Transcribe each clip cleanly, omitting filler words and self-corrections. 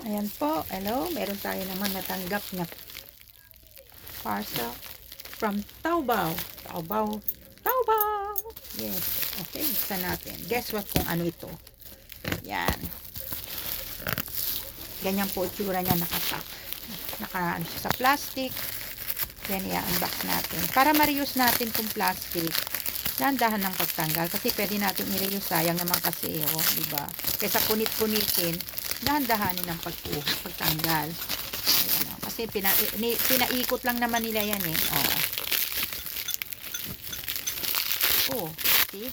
Ayan po, hello, meron tayo naman natanggap na parcel from Taobao. Taobao. Yes, okay, buksan natin. Guess what kung ano ito? Yan. Ganyan po itsura niya nakatak. Naka ano siya sa plastic. Then i-unbox natin. Para ma-reuse natin itong plastic, dahan-dahan ng pagtanggal. Kasi pwede natin i-reuse. Sayang naman kasi, oh, diba? Kaysa punit-punitin, dahan-dahanin ng pagtanggal. Ayan, oh. Kasi pinaikot lang naman nila yan eh. Oh, see?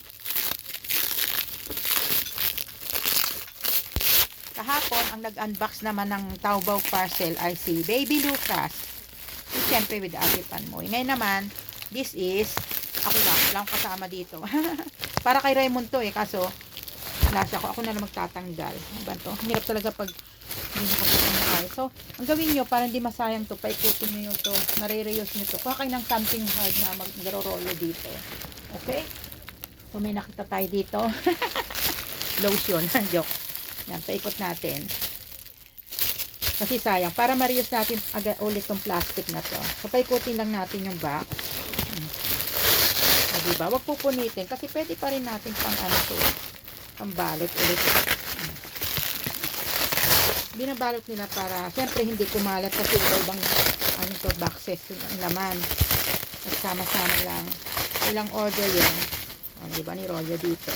Kahapon, ang nag-unbox naman ng Taobao parcel ay si Baby Lucas. Siyempre with Ate Panmoy. Ngayon naman, this is, ako lang, wala akong kasama dito. Para kay Raymond to eh, kaso, lasa ko, ako na lang magtatanggal. Ano ba to? Hirap talaga pag hindi nakapagtanggal. So, ang gawin nyo, para hindi masayang to, paikutin nyo to, nare-reuse nyo to. Kuha kayo ng something hard na mag-rolo dito. Okay? So, may nakita tayo dito. Lotion, joke. Yan, paikot natin. Kasi sayang, para ma-reuse natin agad ulit tong plastic na to. So, paikutin lang natin yung back. O, diba? Huwag pupunitin. Kasi pwede pa rin natin pang ano to. Pambalot ulit. Binabalot nila para, syempre hindi kumalat kasi ibang ano to, boxes yung laman. At sama-sama lang. Ilang order yun. O, diba? Ni Rollo dito.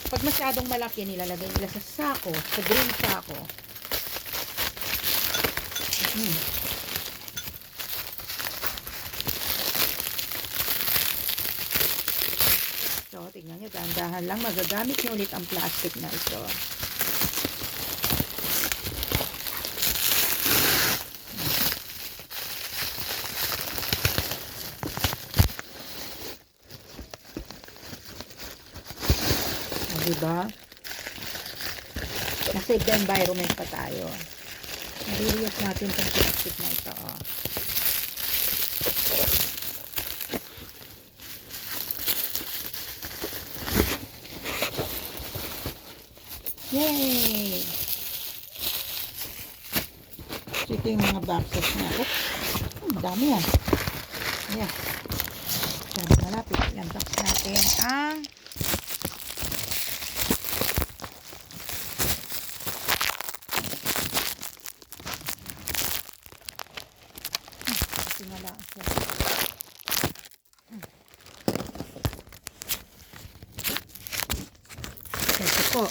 Pag masyadong malaki, nilalagay nila sa sako. Sa green sako. So, tignan nyo, dahan-dahan lang magagamit nyo ulit ang plastic na ito. O, diba? Nasave the environment pa tayo. Nare-reuse natin itong plastic na ito. Oh. Yay! So, ito yung mga boxes na. Oops! Dami yan. Ayan. Dami malapit. I-unbox natin ang sinala siya. Ito po.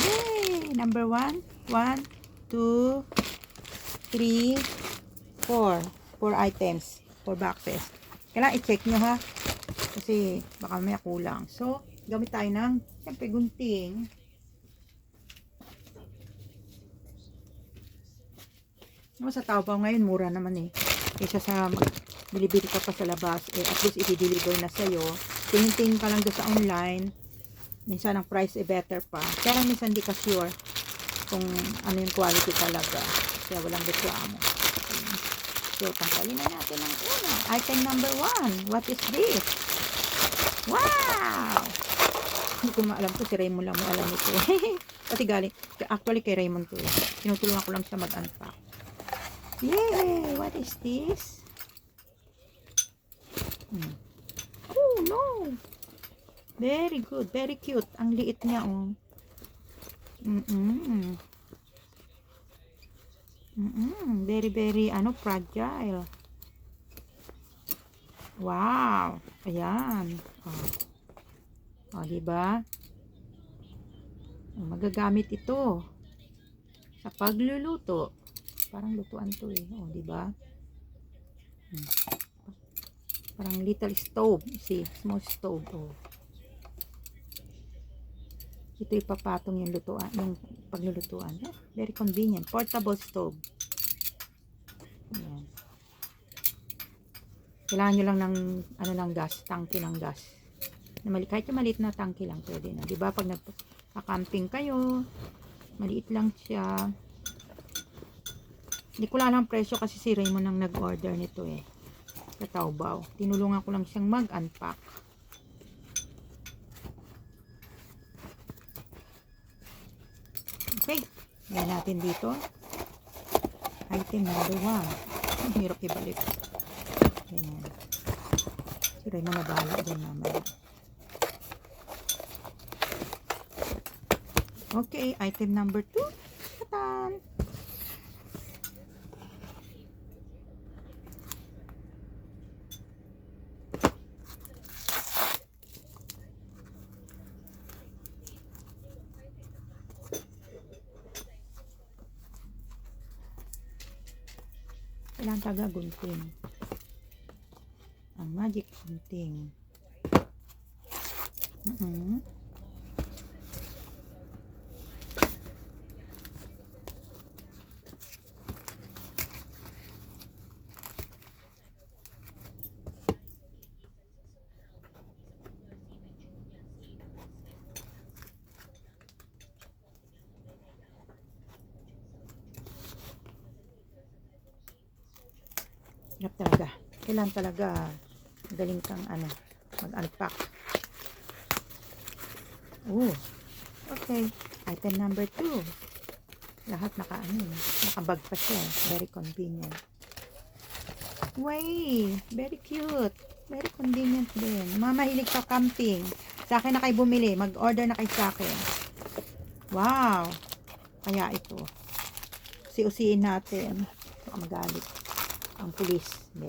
Yay! Number 1. 1, 2, 3, 4. 4 items. 4 boxes. Kailangan i-check nyo ha. Kasi baka may kulang. So, gamit tayo ng siyempre gunting. Sa Taobao ngayon, mura naman eh. Kaysa sa bilibili ka pa sa labas, eh, at least i-deliver na sa'yo. Tingin-tingin ka lang doon sa online. Minsan ang price eh better pa. Pero minsan di ka sure kung ano yung quality talaga. Kaya walang reklamo. So, tanggalin na natin ang una. Item number 1. What is this? Wow! Hindi ko maalam to. Si Raymond lang may alam ito. Kasi galing. Actually kay Raymond to. Tinutulungan ko lang siya mag-unpack. Yay! What is this? Oh, no! Very good. Very cute. Ang liit niya, oh. Very, very, fragile. Wow! Ayan. Oh, diba? Magagamit ito sa pagluluto. Parang lutuan to eh. Oh, di ba? Parang little stove. See, small stove. Oh. Ito ipapatong yung lutuan, yung paglulutuan. Very convenient. Portable stove. Ayan. Kailangan nyo lang ng gas, tangke ng gas. Kahit yung maliit na tangke lang pwede na. Di ba? Pag nagpa-camping kayo, maliit lang siya. Hindi ko lang ang presyo kasi si Raymond ang nag-order nito eh. Sa Taobao. Tinulungan ko lang siyang mag-unpack. Okay. Lagyan natin dito. Item number 1. Ang hirap ibalik. Ganyan. Si Raymond na bahala dyan mamaya. Okay, item number 2. Tatan! Kailangan taga gunting. Ang magic gunting. Hirap talaga. Kailangan talaga galing kang mag-unpack. Oh. Okay. Item number 2. Lahat nakabag pa siya. Very convenient. Way! Very cute. Very convenient din. Mga mahilig sa camping. Sa akin na kayo bumili. Mag-order na kayo sa akin. Wow! Kaya ito. Usiin natin. Baka magalit ang pulis. Hindi.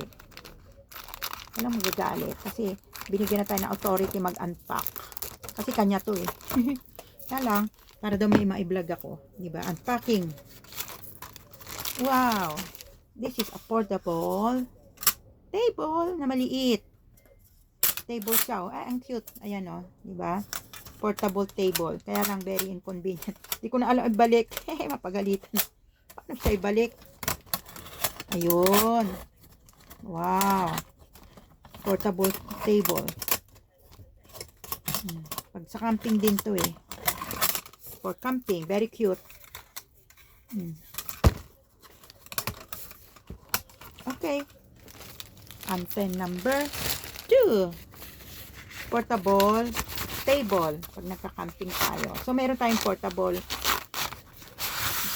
Walang magagalit. Kasi binigyan na tayo ng authority mag-unpack. Kasi kanya to eh. Kaya lang, para daw may ma-vlog ako. Diba? Unpacking. Wow! This is a portable table na maliit. Table siya. Oh. Ay, ang cute. Ayan o. Oh. Diba? Portable table. Kaya lang very inconvenient. Hindi ko na alam ibalik. Mapagalitan. Paano siya ibalik? Ayun. Wow. Portable table. Pag sa camping din to eh. For camping. Very cute. Okay. Item number 2. Portable table. Pag nagka-camping tayo. So, meron tayong portable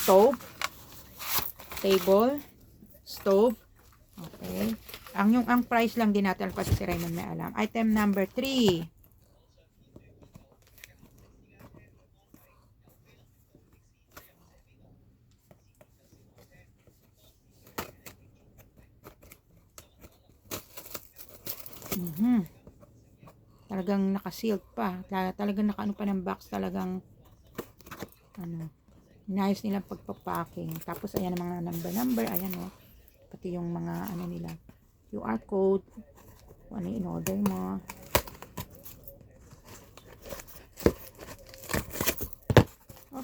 stove. Table. Stove. Okay. Ang price lang din natin kasi si Raymond may alam. Item number 3. Talagang naka-sealed pa. Talagang naka-ano pa ng box. Talagang inayos nilang pagpapacking. Tapos ayan ang mga number. Ayan o. Pati yung mga nila. QR code. Kung ano yung in-order mo.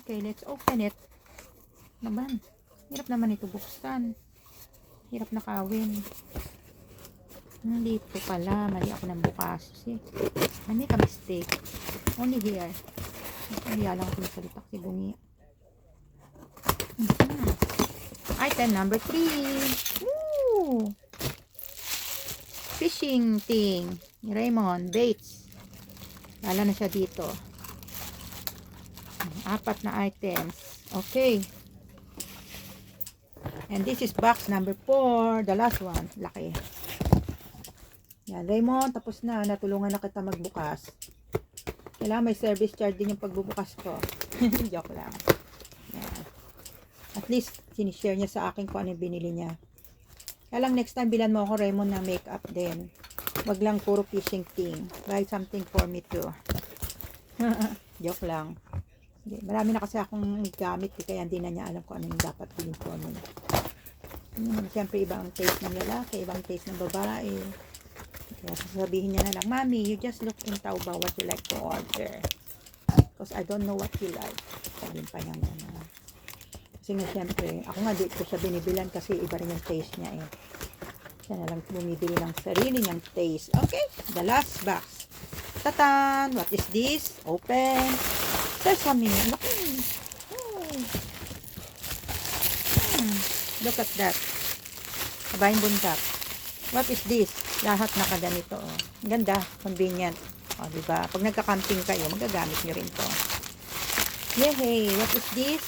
Okay, let's open it. Naman. Hirap naman ito buksan. Hirap nakawin. Dito pala. Mali ako ng bukas. See? I make a mistake. Only here. Kaya lang ako salita kasi bungi. Item number 3. Woo! Fishing thing. Ni Raymond. Baits. Lala na siya dito. 4 na items. Okay. And this is box number 4. The last one. Laki. Yan. Raymond, tapos na. Natulungan na kita magbukas. Kailangan may service charge din yung pagbubukas ko. Joke lang. Yan. At least, sinishare niya sa akin kung ano yung binili niya. Kaya lang next time, bilan mo ako, Raymond, ng makeup din. Wag lang puro fishing thing. Buy something for me too. Joke lang. Marami na kasi akong gamit, kaya hindi na niya alam kung ano yung dapat bilhin for me. Siyempre, iba ang taste ng lalaki, ibang taste ng babae. Kaya sasabihin niya na lang, Mommy, you just look in Taobao what you like to order. Because I don't know what you like. Sabihin pa niya gano'n. Kasi nga siyempre, ako nga di ko siya binibilan kasi iba rin yung taste niya eh. Siya na lang bumibili ng sarili niyang taste. Okay, the last box. Tatan! What is this? Open. Sesame. Look, look at that. Kabayin buntak. What is this? Lahat nakaganito. Oh. Ganda. Convenient. O, diba? Pag nagka-camping kayo, magagamit nyo rin to. Yehey! What is this?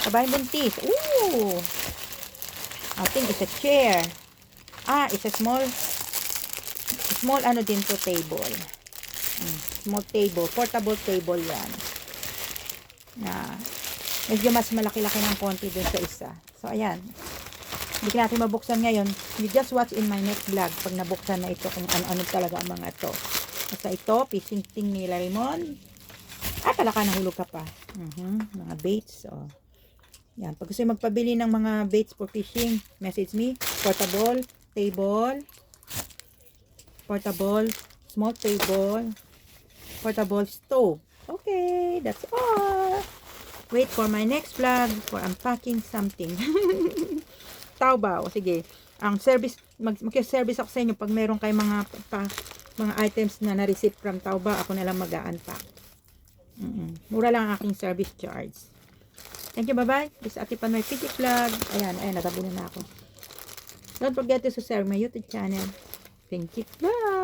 Babae buntis. Ooh! I think it's a chair. It's a small ano din to table. Small table. Portable table yan. Medyo mas malaki-laki ng konti dun sa isa. So, ayan. Hindi natin mabuksan ngayon. You just watch in my next vlog pag nabuksan na ito kung ano-ano talaga ang mga to. Basta ito, fishing thing ni Larimon. Talaka nahulog ka pa. Mga baits. Oh. Yan. Pag gusto magpabili ng mga baits for fishing, message me. Portable, table, portable, small table, portable stove. Okay, that's all. Wait for my next vlog for unpacking something. Taobao. Sige. Ang service, mag-service ako sa inyo pag meron kay mga items na na-receive from Taobao, ako na lang mag-unpack. Mura lang ang aking service charge. Thank you, bye-bye. This is Ate Panoy Pitik Vlog. Ayan, natabi na ako. Don't forget to subscribe my YouTube channel. Thank you. Bye!